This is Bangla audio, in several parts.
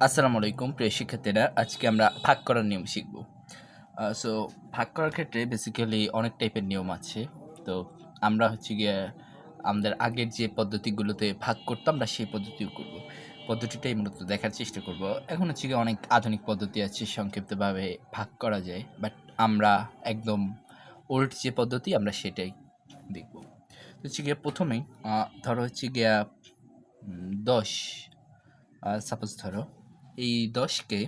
আসসালামু আলাইকুম প্রিয় শিক্ষার্থীরা, আজকে আমরা ভাগ করার নিয়ম শিখব। সো ভাগ করার ক্ষেত্রে বেসিক্যালি অনেক টাইপের নিয়ম আছে। তো আমরা হচ্ছে গিয়ে আমাদের আগের যে পদ্ধতিগুলোতে ভাগ করতাম আমরা সেই পদ্ধতিও করব। পদ্ধতিটাই মূলত দেখার চেষ্টা করব। এখন হচ্ছে গিয়ে অনেক আধুনিক পদ্ধতি আছে, সংক্ষিপ্তভাবে ভাগ করা যায়, বাট আমরা একদম ওল্ড যে পদ্ধতি আমরা সেটাই দেখব। তো হচ্ছে গিয়ে প্রথমেই ধরো হচ্ছে গিয়া 10, সাপোজ ধরো এই 10কে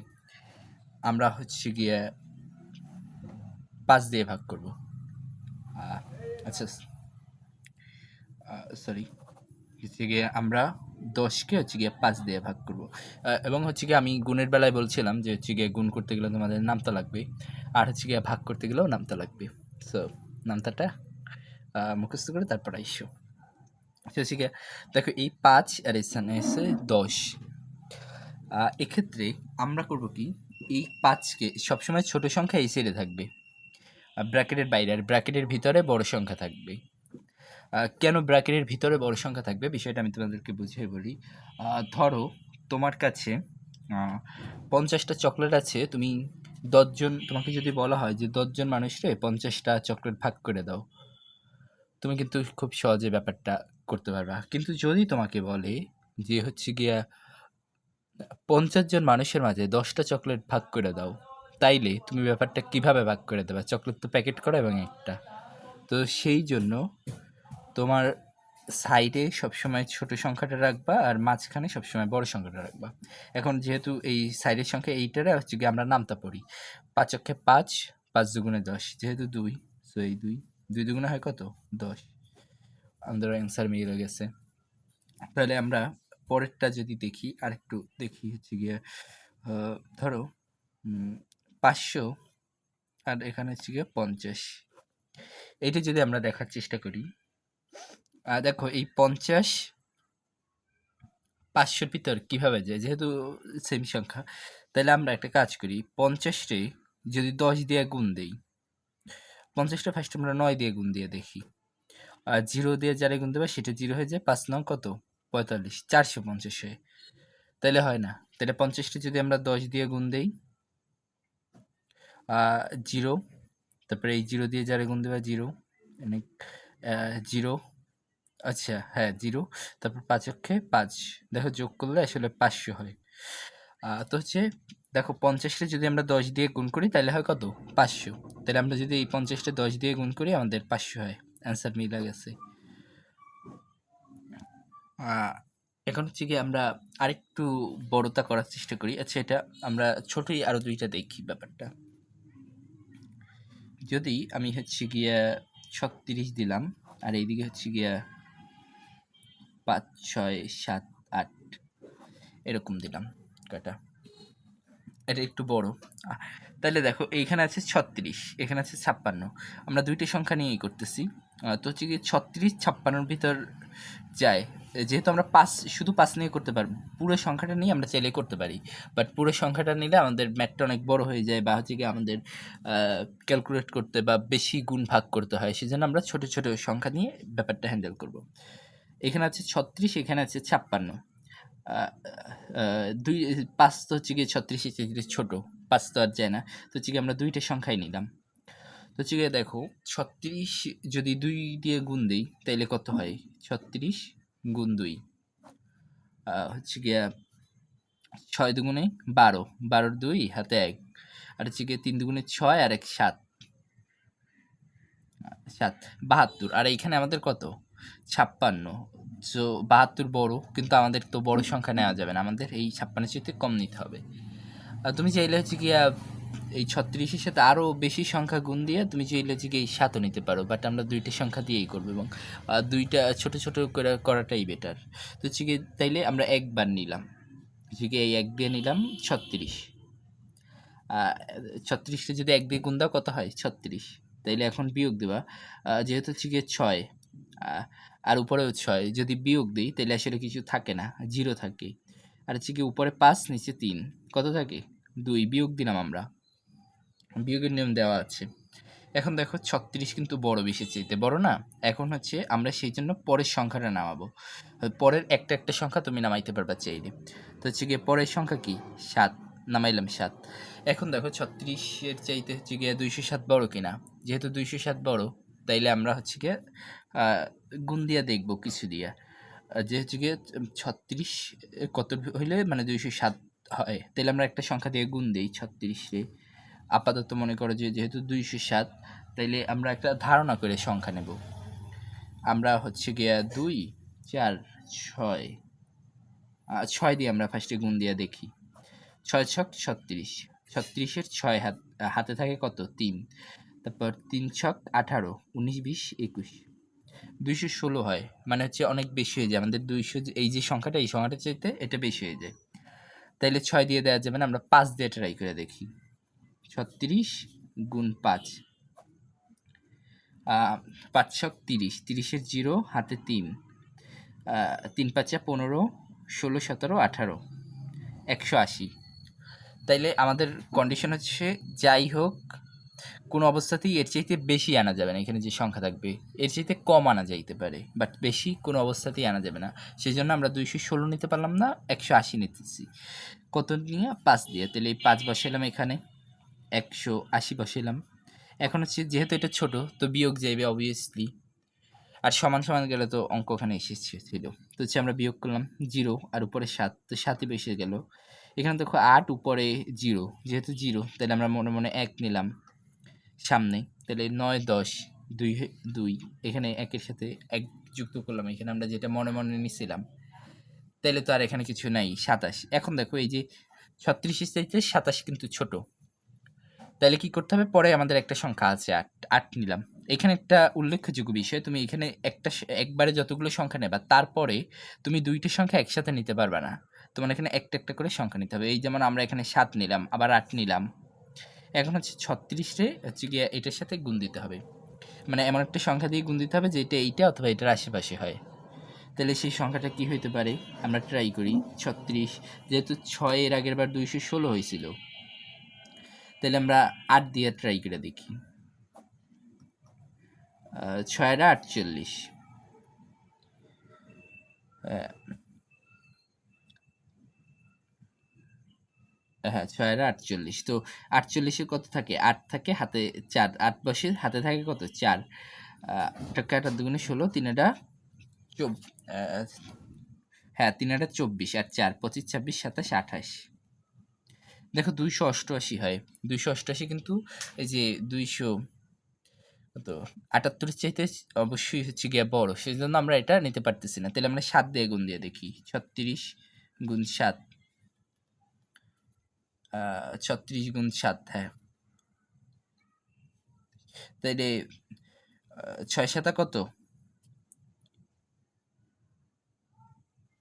আমরা হচ্ছে গিয়ে 5 দিয়ে ভাগ করব। আচ্ছা, সরি, হচ্ছে গিয়ে আমরা 10কে হচ্ছে গিয়ে 5 দিয়ে ভাগ করব। এবং হচ্ছে গিয়ে আমি গুণের বেলায় বলছিলাম যে হচ্ছে গিয়ে গুণ করতে গেলে তোমাদের নামতা লাগবে, আর হচ্ছে গিয়ে ভাগ করতে গেলেও নামতা লাগবে। সো নামতাটা মুখস্থ করে তারপর আইসো। হচ্ছে গিয়ে দেখো এই 5 আর এখানে এসে 10। এক্ষেত্রে আমরা করব কি, এই 5কে সবসময় ছোট সংখ্যা এই সাইডে থাকবে, ব্র্যাকেটের বাইরে, আর ব্র্যাকেটের ভিতরে বড় সংখ্যা থাকবে। কেন ব্র্যাকেটের ভিতরে বড় সংখ্যা থাকবে বিষয়টা আমি তোমাদেরকে বুঝিয়ে বলি। ধরো তোমার কাছে 50টা চকলেট আছে, তুমি 10জন, তোমাকে যদি বলা হয় যে 10জন মানুষকে 50টা চকলেট ভাগ করে দাও, তুমি কিন্তু খুব সহজে ব্যাপারটা করতে পারবা। কিন্তু যদি তোমাকে বলে যে হচ্ছে গিয়া 50 জন মানুষের মাঝে 10টা চকলেট ভাগ করে দাও, তাইলে তুমি ব্যাপারটা কিভাবে ভাগ করে দেবা? চকলেট তো প্যাকেট করা এবং একটা, তো সেই জন্য তোমার সাইডে সবসময় ছোট সংখ্যাটা রাখবা আর মাঝখানে সবসময় বড় সংখ্যাটা রাখবা। এখন যেহেতু এই সাইডের সংখ্যা এইটারে হচ্ছে গিয়ে আমরা নামতা পড়ি, 5 5, 5 দুগুণে 10, যেহেতু 2, সো এই 2 2 দুগুণে হয় কত? 10। আমাদের অ্যান্সার মিলে গেছে। তাহলে আমরা পরেরটা যদি দেখি, আরেকটু দেখি হচ্ছে গিয়ে ধরো 500 আর এখানে হচ্ছে গিয়ে 50। এইটা যদি আমরা দেখার চেষ্টা করি, দেখো এই 50 500-র ভিতর কিভাবে যায়, যেহেতু সেম সংখ্যা, তাহলে আমরা একটা কাজ করি, 50-টে যদি 10 দিয়ে গুণ দেই, 50টা ফার্স্ট আমরা 9 দিয়ে গুণ দিয়ে দেখি, আর 0 দিয়ে যারা গুণ দেবে সেটা 0 হয়ে যায়, 5 9 কত? 45, 450 হয়। তাহলে হয় না। তাহলে 50টা যদি আমরা 10 দিয়ে গুণ দেই, 0, তারপরে এই 0 দিয়ে যারা গুণ দেবে 0, 0, আচ্ছা হ্যাঁ 0, তারপর 5 অক্ষে 5, দেখো যোগ করলে আসলে 500 হয়। তো হচ্ছে দেখো 50টা যদি আমরা 10 দিয়ে গুণ করি তাহলে হয় কত? 500। তাহলে আমরা যদি এই 50টা 10 দিয়ে গুণ করি আমাদের 500 হয়। অ্যান্সার মিলে গেছে। এখন হচ্ছে কি আমরা আরেকটু বড়তা করার চেষ্টা করি। আচ্ছা, এটা আমরা ছোটই আরো 2টা দেখি ব্যাপারটা। যদি আমি হচ্ছে গিয়া 36 দিলাম, আর এইদিকে হচ্ছে গিয়া 5 6 7 8 এরকম দিলাম কয়টা, এটা একটু বড়। আহ, তাহলে দেখো এইখানে আছে 36, এখানে আছে 56, আমরা দুইটা সংখ্যা নিয়েই করতেছি। তো হচ্ছে কি 36 56-র ভিতর যায়, যেহেতু আমরা 5 শুধু 5 নিয়ে করতে পারবো, পুরো সংখ্যাটা নিয়ে আমরা চাইলে করতে পারি, বাট পুরো সংখ্যাটা নিলে আমাদের ম্যাথটা অনেক বড় হয়ে যায়, বা হচ্ছে কি আমাদের ক্যালকুলেট করতে বা বেশি গুণ ভাগ করতে হয়, সেজন্য আমরা ছোট ছোট সংখ্যা নিয়ে ব্যাপারটা হ্যান্ডেল করব। এখানে আছে 36, এখানে আছে 56, দুই 5 তো হচ্ছে গিয়ে 36-এর চেয়ে ছোট, 5 তো আর যায় না, তো হচ্ছে গিয়ে আমরা দুইটা সংখ্যাই নিলাম। তো হচ্ছে গিয়ে দেখো 36 যদি 2 দিয়ে গুণ দিই তাইলে কত হয়? 36 গুণ 2 হচ্ছে গিয়া 6 দুগুণে 12, 12-র 2 হাতে 1, আর হচ্ছে গিয়ে 3 দুগুণে 6 আর 1 7, 7 72, আর এইখানে আমাদের কত? 56। সো 72 বড়, কিন্তু আমাদের তো বড় সংখ্যা নেওয়া যাবে না, আমাদের এই 56-এর চেয়ে কম নিতে হবে। তুমি চাইলে হচ্ছে গিয়া এই 36-এর সাথে আরও বেশি সংখ্যা গুণ দিয়ে তুমি চাইলে হচ্ছে গিয়ে এই 7ও নিতে পারো, বাট আমরা দুইটা সংখ্যা দিয়েই করবো, এবং দুইটা ছোট ছোট করে করাটাই বেটার। তো হচ্ছে গিয়ে তাইলে আমরা একবার নিলাম, হচ্ছে গিয়ে এই 1 দিয়ে নিলাম 36, 36টা যদি 1 দিয়ে গুণ দাও কত হয়? 36। তাইলে এখন বিয়োগ দেবা, যেহেতু হচ্ছে গিয়ে 6, আর উপরেও 6, যদি বিয়োগ দিই তাহলে আসলে কিছু থাকে না, 0 থাকে, আর হচ্ছে কি উপরে 5 নিচে 3, কত থাকে? 2, বিয়োগ দিলাম আমরা, বিয়োগের নিয়ম দেওয়া আছে। এখন দেখো 36 কিন্তু বড়, বেশি চাইতে বড় না। এখন হচ্ছে আমরা সেই জন্য পরের সংখ্যাটা নামাবো। পরের একটা একটা সংখ্যা তুমি নামাইতে পারবা চাইলে। তো হচ্ছে গিয়ে পরের সংখ্যা কি 7, নামাইলাম 7। এখন দেখো 36-এর চাইতে হচ্ছে গিয়ে 207 বড় কিনা। যেহেতু 207 বড়, তাইলে আমরা হচ্ছে গিয়ে গুণ দিয়া দেখবো কিছু দিয়া। যে হচ্ছে গিয়ে 36 কত হইলে মানে 207 হয়, তাহলে আমরা একটা সংখ্যা দিয়ে গুণ দিই 36-রে। আপাতত মনে করো যে যেহেতু 207, তাইলে আমরা একটা ধারণা করে সংখ্যা নেব। আমরা হচ্ছে গিয়া 2, 4, 6, 6 দিয়ে আমরা ফার্স্টে গুণ দিয়ে দেখি। 6 ছক 36, 36-এর 6 হাতে থাকে কত 3, তারপর 3 ছক 18, 19, 20, 21, 216 হয়। মানে হচ্ছে অনেক বেশি হয়ে যায় আমাদের 200, এই যে সংখ্যাটা, এই সংখ্যাটা চাইতে এটা বেশি হয়ে যায়। তাইলে 6 দিয়ে দেওয়া যাবে না, আমরা 5 দিয়ে ট্রাই করে দেখি। 36 গুণ 5, 5 ছক 30, 30-এর 0 হাতে 3, 3 5 15, 16, 17, 18, 180। তাইলে আমাদের কন্ডিশন হচ্ছে যাই হোক কোনো অবস্থাতেই এর চাইতে বেশি আনা যাবে না। এখানে যে সংখ্যা থাকবে এর চাইতে কম আনা যাইতে পারে, বাট বেশি কোনো অবস্থাতেই আনা যাবে না। সেই জন্য আমরা 216 নিতে পারলাম না, 180 নিতেছি। কত নিয়ে 5 দিয়ে, তাহলে এই 5 বসাইলাম এখানে, 180 বসাইলাম। এখন হচ্ছে যেহেতু এটা ছোট, তো বিয়োগ যাইবে অবভিয়াসলি, আর সমান সমান গেলে তো অঙ্ক ওখানে এসেছিল। তো হচ্ছে আমরা বিয়োগ করলাম 0 আর উপরে 7, তো 7ই বেশি গেল। এখানে দেখো 8 উপরে 0, যেহেতু 0 তাহলে আমরা মনে মনে 1 নিলাম সামনে, তাহলে 9, 10, 2, 2, এখানে 1-এর সাথে 1 যুক্ত করলাম, এখানে আমরা যেটা মনে মনে নিছিলাম। তাহলে তো আর এখানে কিছু নাই, 27। এখন দেখো এই যে 36-এর চাইতে 27 কিন্তু ছোট, তাহলে কি করতে হবে, পরে আমাদের একটা সংখ্যা আছে 8, 8 নিলাম। এখানে একটা উল্লেখযোগ্য বিষয়, তুমি এখানে একবারে যতগুলো সংখ্যা নেবা, তারপরে তুমি দুইটা সংখ্যা একসাথে নিতে পারবে না। তোমার এখানে একটা একটা করে সংখ্যা নিতে হবে। এই যেমন আমরা এখানে 7 নিলাম, আবার 8 নিলাম। এখন হচ্ছে 36-রে হচ্ছে গিয়ে এটার সাথে গুণ দিতে হবে, মানে এমন একটা সংখ্যা দিয়ে গুণ দিতে হবে যেটা এইটা অথবা এটার আশেপাশে হয়। তাহলে সেই সংখ্যাটা কি হইতে পারে, আমরা ট্রাই করি। 36, যেহেতু 6 এর আগের বার 216 হয়েছিল, তাহলে আমরা 8 দিয়ে ট্রাই করে দেখি। 6 আর 48, হ্যাঁ 6 আর 48। তো 48-এ কত থাকে, 8 থাকে, হাতে 4, 8 বসে হাতে থাকে কত 4, টাকা 8 দুগুণে 16, 3 এটা হ্যাঁ 3 এটা 24, আর 4 25, 26, 27, 28। দেখো 288 হয়। 288 কিন্তু এই যে 200 কত 78-এর চাইতে অবশ্যই হচ্ছে গিয়া বড়, সেই জন্য আমরা এটা নিতে পারতেছি না। তাহলে আমরা 7 দিয়ে গুণ দিয়ে দেখি। 36 গুণ 7, 36 গুণ 7, হ্যাঁ। তাইলে 6 7 কত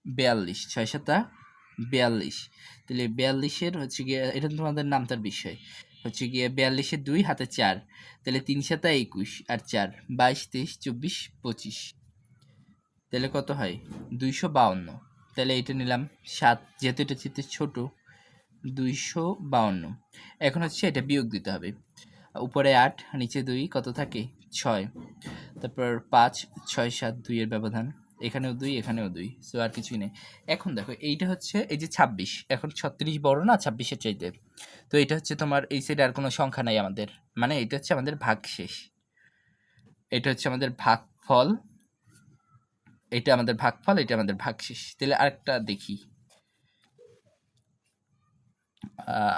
42, 6 7 42। তাহলে 42-এর হচ্ছে গিয়ে, এটা তোমাদের নামতার বিষয়, হচ্ছে গিয়ে 42-এর 2 হাতে 4, তাহলে 3 7 21 আর 4 22, 23, 24, 25। তাহলে কত হয় 252। তাহলে এটা নিলাম 7, যেহেতু এটা চিত্রে ছোট, 252। এখন হচ্ছে এটা বিয়োগ দিতে হবে। উপরে 8, নিচে 2, কত থাকে 6, তারপর 5, 6, 7, 2 এর ব্যবধান, এখানেও 2, এখানেও 2, সো আর কিছুই নেই। এখন দেখো এইটা হচ্ছে এই যে 26, এখন 36 বড় না 26-এর চাইতে, তো এটা হচ্ছে তোমার এই সাইডে আর কোনো সংখ্যা নাই আমাদের, মানে এটা হচ্ছে আমাদের ভাগশেষ, এটা হচ্ছে আমাদের ভাগফল, এটা আমাদের ভাগফল, এটা আমাদের ভাগশেষ। তাহলে আরেকটা দেখি,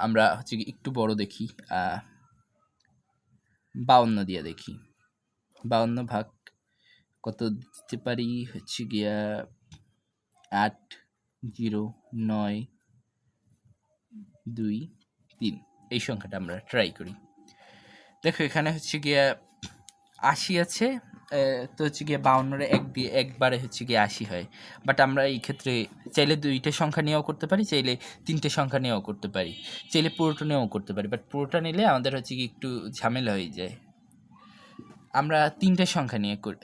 আমরা হচ্ছে কি একটু বড় দেখি, 52 দিয়ে দেখি। 52 ভাগ কত দিতে পারি, হচ্ছে গিয়া 8, 0, 9, 2, 3, এই সংখ্যাটা আমরা ট্রাই করি। দেখো এখানে হচ্ছে গিয়া 80 আছে, তো হচ্ছে গিয়ে 52-রে 1 দিয়ে একবারে হচ্ছে গিয়ে 80 হয়। বাট আমরা এই ক্ষেত্রে চাইলে 2টা সংখ্যা নিয়েও করতে পারি, চাইলে 3টে সংখ্যা নিয়েও করতে পারি, চাইলে পুরোটা নিয়েও করতে পারি, বাট পুরোটা নিলে আমাদের হচ্ছে কি একটু ঝামেলা হয়ে যায়। আমরা 3টে সংখ্যা নিয়ে করি,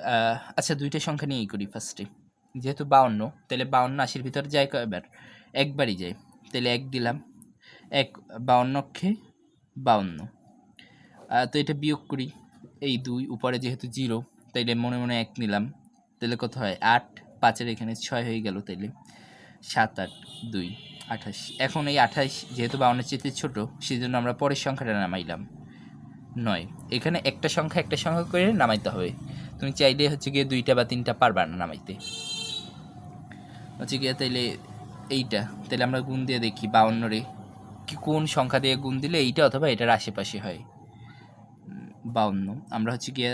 আচ্ছা 2টে সংখ্যা নিয়েই করি ফার্স্টে। যেহেতু 52, তাহলে 52 80-র ভিতরে যায় কয়বার, একবারই যায়। তাহলে 1 দিলাম, 1 52 অক্ষে 52। তো এটা বিয়োগ করি, এই 2 উপরে যেহেতু 0 তাইলে মনে মনে 1 নিলাম, তাহলে কত হয় 8, 5-এর এখানে 6 হয়ে গেল, তাইলে 7, 8, 2, 28। এখন এই 28 যেহেতু 52-এর চেয়ে ছোট, সেজন্য আমরা পরের সংখ্যাটা নামাইলাম 9। এখানে একটা সংখ্যা করে নামাইতে হবে। তুমি চাইলে হচ্ছে গিয়ে 2টা বা 3টা পারবা না নামাইতে, হচ্ছে গিয়ে তাইলে এইটা, তাহলে আমরা গুণ দিয়ে দেখি 52 রে কি কোন সংখ্যা দিয়ে গুণ দিলে এইটা অথবা এটার আশেপাশে হয়। 52 আমরা হচ্ছে গিয়ে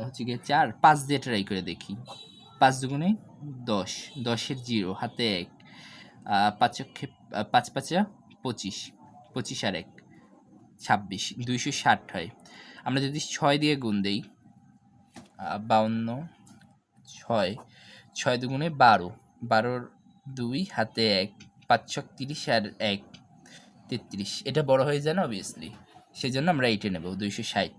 হচ্ছে গিয়ে 4, 5 দিয়ে ট্রাই করে দেখি। 5 দুগুণে 10, 10-এর 0 হাতে 1, 5 5 25, 25 আর 1 26, 260 হয়। আমরা যদি 6 দিয়ে গুণ দিই, 52, 6, 6 দুগুণে 12, 12-র 2 হাতে 1, 5 6 30 আর 1 33। এটা বড় হয়ে যায় না অবভিয়াসলি, সেই জন্য আমরা এইটা নেব 260।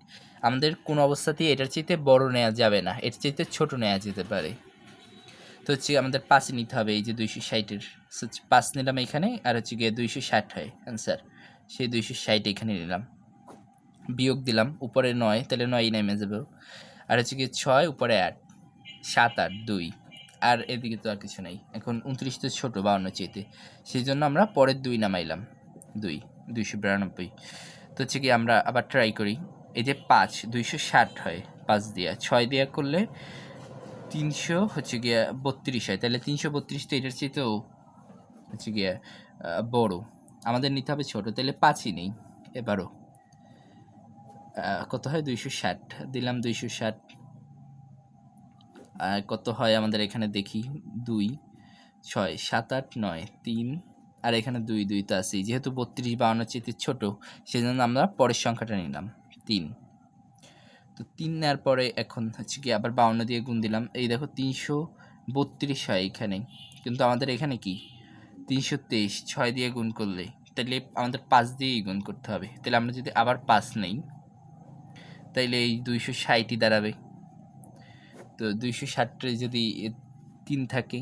আমাদের কোনো অবস্থাতেই এটার চাইতে বড় নেওয়া যাবে না, এর চাইতে ছোট নেওয়া যেতে পারে। তো হচ্ছে আমাদের 5 নিতে হবে, এই যে 260-এর 5 নিলাম এখানে, আর হচ্ছে গিয়ে 260 হয় অ্যান্সার, সেই 260 এখানে নিলাম, বিয়োগ দিলাম উপরে 9, তাহলে 9 নেমে যাবে, আর হচ্ছে গিয়ে 6 উপরে 8, 7 8 2, আর এদিকে তো আর কিছু নাই। এখন 29 তো ছোটো 52 চাইতে, সেই জন্য আমরা পরের 2 নামাইলাম 292। তো হচ্ছে কি আমরা আবার ট্রাই করি, এই যে 5 260 হয় 5 দিয়া, 6 দিয়া করলে 300 হচ্ছে গিয়া 32 হয়, তাহলে 332 তো এটার চাইতেও হচ্ছে গিয়া বড়, আমাদের নিতে হবে ছোট, তাহলে 5ই নেই। এবারও কত হয় 260 দিলাম, 260 কত হয় আমাদের এখানে দেখি, 2 6 7 8 9 3, আর এখানে 2 2 তো আছেই, যেহেতু 32 52 চেয়ে ছোট, সেজন্য আমরা পরের সংখ্যাটা নিলাম 3। তো 3 নেওয়ার পরে এখন হচ্ছে কি আবার 52 দিয়ে গুণ দিলাম, এই দেখো 332 হয় এখানে, কিন্তু আমাদের এখানে কি 323, 6 দিয়ে গুণ করলে, তাহলে আমাদের 5 দিয়েই গুণ করতে হবে। তাহলে আমরা যদি আবার 5 নেই, তাইলে এই 260ই দাঁড়াবে। তো 260 যদি 3 থাকে,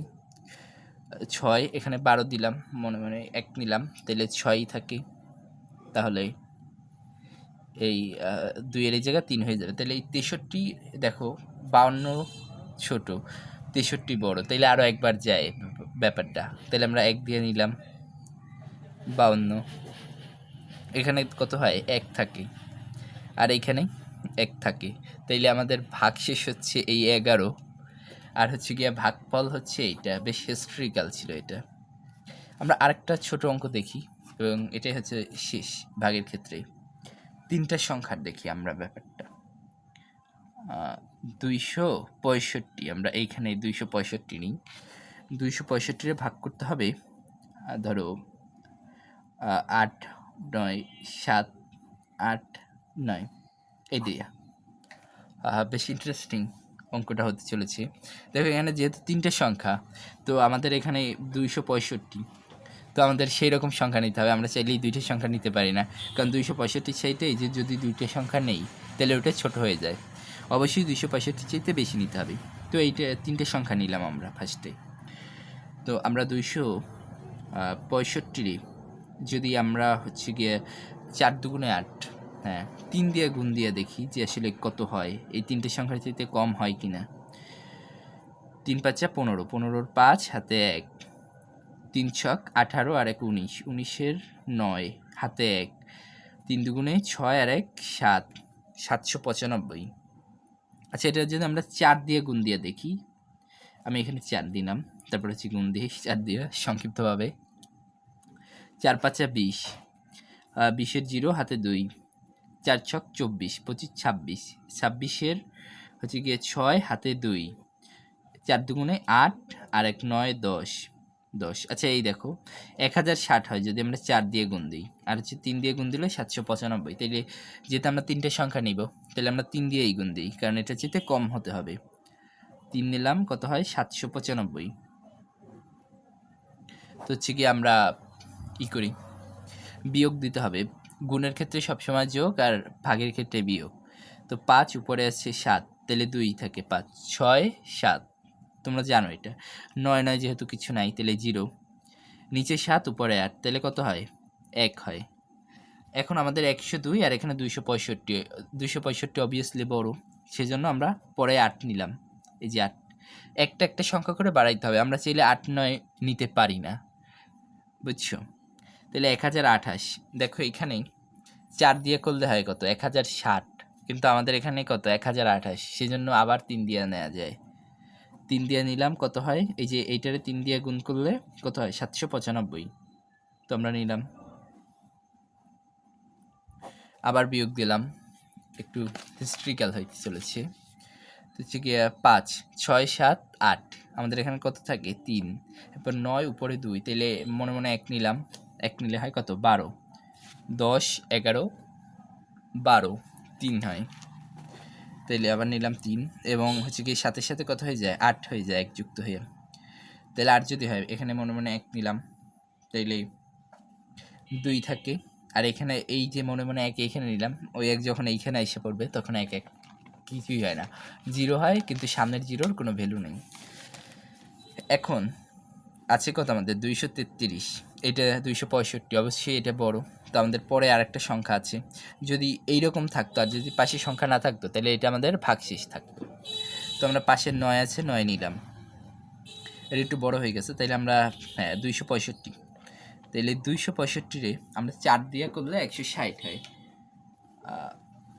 6 এখানে 12 দিলাম, মনে মনে 1 নিলাম, তাহলে 6ই থাকে, তাহলে এই 2-এর এই জায়গায় 3 হয়ে যাবে। তাহলে এই 63, দেখো 52 ছোট, 63 বড়, তাইলে আরও একবার যায় ব্যাপারটা, তাহলে আমরা 1 দিয়ে নিলাম 52, এখানে কত হয় 1 থাকে, আর এইখানে 1 থাকে, তাইলে আমাদের ভাগশেষ হচ্ছে এই 11, আর হচ্ছে গিয়া ভাগফল হচ্ছে এইটা। বেশ হিস্ট্রিক্যাল ছিল এটা। আমরা আরেকটা ছোট অঙ্ক দেখি, এবং এটাই হচ্ছে শেষ ভাগের ক্ষেত্রে। 3টা সংখ্যার দেখি আমরা ব্যাপারটা। 265, আমরা এইখানে 265 নিই, 265 ভাগ করতে হবে, ধরো 8 9 7 8 9, এই দিয়া। বেশ ইন্টারেস্টিং অঙ্কটা হতে চলেছে। দেখো এখানে যেহেতু 3টে সংখ্যা, তো আমাদের এখানে 265, তো আমাদের সেই রকম সংখ্যা নিতে হবে। আমরা চাইলেই 2টে সংখ্যা নিতে পারি না, কারণ 265 চাইতে যে যদি 2টে সংখ্যা নেই, তাহলে ওটা ছোট হয়ে যায়। অবশ্যই 265 চাইতে বেশি নিতে হবে। তো এইটা 3টে সংখ্যা নিলাম আমরা ফার্স্টে। তো আমরা 265 যদি আমরা হচ্ছে গিয়ে 4 দুগুণে 8, হ্যাঁ 3 দিয়ে গুণ দিয়ে দেখি যে আসলে কত হয়, এই 3টে সংখ্যার চাইতে কম হয় কি না। 3 5 15, 15-র 5 হাতে 1, 3 ছক 18 আর 1 19, 19-এর 9 হাতে 1, 3 দুগুণে 6 আর 1 7, 795। আচ্ছা, এটা যদি আমরা 4 দিয়ে গুণ দিয়ে দেখি, আমি এখানে 4 দিলাম, তারপর হচ্ছে গুণ দিই 4 দিয়ে সংক্ষিপ্তভাবে, 4 5 20, 20-এর 0 হাতে 2, 4 ছক 24, 25 26, 26-এর হচ্ছে গিয়ে 6 হাতে 2, 4 দুগুণে 8 আর 1 9 10, 10। আচ্ছা, এই দেখো 1060 হয় যদি আমরা 4 দিয়ে গুণ দিই, আর হচ্ছে 3 দিয়ে গুণ দিলে 795। তাইলে যেহেতু আমরা 3টে সংখ্যা নিব, তাহলে আমরা 3 দিয়েই গুণ দিই, কারণ এটা চেয়ে কম হতে হবে। 3 নিলাম, কত হয় 795। তো হচ্ছে কি আমরা ই করি, বিয়োগ দিতে হবে। গুণের ক্ষেত্রে সবসময় যোগ, আর ভাগের ক্ষেত্রে বিয়োগ। তো 5 উপরে আছে 7, তাহলে 2 থাকে 5 6 7, তোমরা জানো এটা। 9 9 যেহেতু কিছু নাই, তাহলে 0, নিচে 7 উপরে 8, তাহলে কত হয় 1 হয়। এখন আমাদের 102 আর এখানে 265, 265 অবভিয়াসলি বড়, সেজন্য আমরা পরে 8 নিলাম। এই যে 8, একটা একটা সংখ্যা করে বাড়াইতে হবে, আমরা চাইলে 8 9 নিতে পারি না, বুঝছো? তাহলে 1028, দেখো এখানে 4 দিয়ে করলে হয় কত, 1060, কিন্তু আমাদের এখানে কত 1028, সেজন্য আবার 3 দিয়ে নেওয়া যায়। 3 দিয়ে নিলাম, কত হয়, এই যে এইটারে 3 দিয়ে গুণ করলে কত হয়, 795, তো আমরা নিলাম। আবার বিয়োগ দিলাম, একটু হিস্ট্রিক্যাল হইতে চলেছে। তো হচ্ছে গিয়ে 5 6 7 8, আমাদের এখানে কত থাকে 3, এরপর 9 উপরে 2, তাহলে মনে মনে 1 নিলাম, 1 নিলে হয় কত 12, 10 11 12, 3 হয়, তাইলে আবার নিলাম 3, এবং হচ্ছে কি সাথে সাথে কত হয়ে যায় 8 হয়ে যায়, 1 যুক্ত হয়ে, তাহলে 8 যদি হয়, এখানে মনে মনে 1 নিলাম, তাইলে 2 থাকে, আর এখানে এই যে মনে মনে 1 এখানে নিলাম, ওই 1 যখন এইখানে এসে পড়বে তখন 1 1 কিছুই হয় না, 0 হয়, কিন্তু সামনের জিরোর কোনো ভ্যালু নেই। এখন আছে কত আমাদের 233, এটা 265, অবশ্যই এটা বড়, তো আমাদের পরে আরেকটা সংখ্যা আছে, যদি এইরকম থাকতো আর যদি পাশে সংখ্যা না থাকতো তাহলে এটা আমাদের ভাগশেষ থাকতো। তো আমরা পাশের 9 আছে, 9 নিলাম, এটা একটু বড় হয়ে গেছে, তাইলে আমরা 265, তাইলে 265-রে আমরা 4 দিয়ে করলে 160 হয়,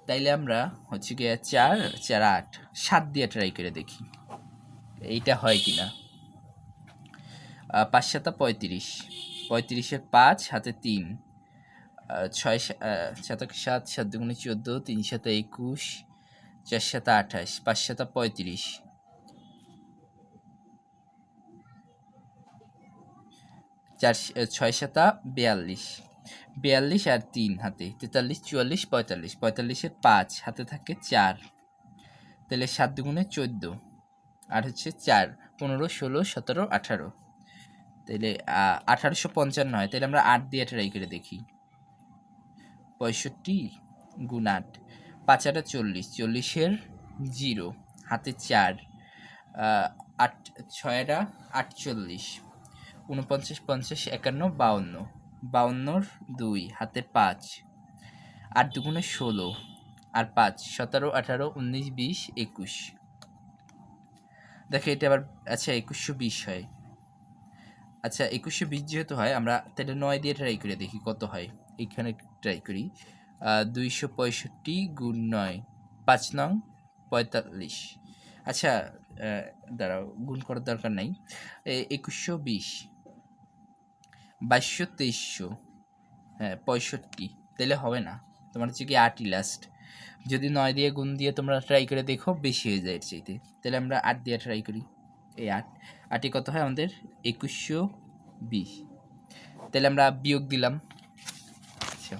তাইলে আমরা হচ্ছে গিয়ে 4 4 8 7 দিয়ে ট্রাই করে দেখি এইটা হয় কিনা। 5 7 35, 35-এর 5 হাতে 3, 6 7 7 7 দুগুণে 14, 3 7 21, 4 7 28, 5 7 35, 4 6 7 42, 42 আর 3 হাতে 43 44 45, 45-এর 5 হাতে থাকে 4, তাহলে 7 দুগুণে 14, আর হচ্ছে 4 15 16 17 18, তাহলে 1855 হয়, তাহলে আমরা 8 দিয়ে ট্রাই করে দেখি। 65 গুণ 8, 5 8 40, 40-এর 0 হাতে 4, 8 6 48, 49 50 51 52, 52-র 2 হাতে 5, 8 দুগুণে 16 আর 5 17 18 19 20 21, দেখো এটা আবার, আচ্ছা 2120 হয়, আচ্ছা 2120 যেহেতু হয়, আমরা তাহলে 9 দিয়ে ট্রাই করে দেখি কত হয়, এখানে ট্রাই করি। 265 গুণ 9, 5 নং 45, আচ্ছা দাঁড়াও, গুণ করার দরকার নাই, 2120, 2200 2300, হ্যাঁ 65, তাহলে হবে না, তোমার হচ্ছে কি 8ই লাস্ট, যদি 9 দিয়ে গুণ দিয়ে তোমরা ট্রাই করে দেখো বেশি হয়ে যায় এর চাইতে, তাহলে আমরা 8 দিয়ে ট্রাই করি। এই 8 কত হয় আমাদের 2120, তাহলে আমরা বিয়োগ দিলাম, আচ্ছা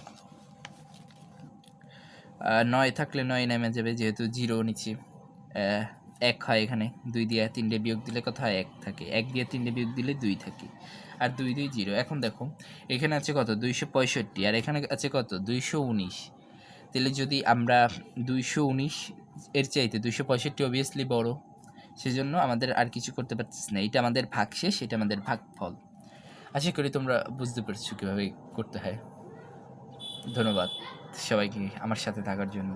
9 থাকলে 9 নেমে যাবে, যেহেতু 0 নিচে 1 হয়, এখানে 2 দিয়ে 3টে বিয়োগ দিলে কত হয় 1 থাকে, 1 দিয়ে 3টে বিয়োগ দিলে 2 থাকে, আর 2 2 0। এখন দেখো এখানে আছে কত 265, আর এখানে আছে কত 219, তাহলে যদি আমরা 219 এর চাইতে 265 অবভিয়াসলি বড়, সেজন্য আমাদের আর কিছু করতে পারতেছি না, এটা আমাদের ভাগশেষ, এটা আমাদের ভাগফল। আশা করি তোমরা বুঝতে পারছো কীভাবে করতে হয়। ধন্যবাদ সবাইকে আমার সাথে থাকার জন্য।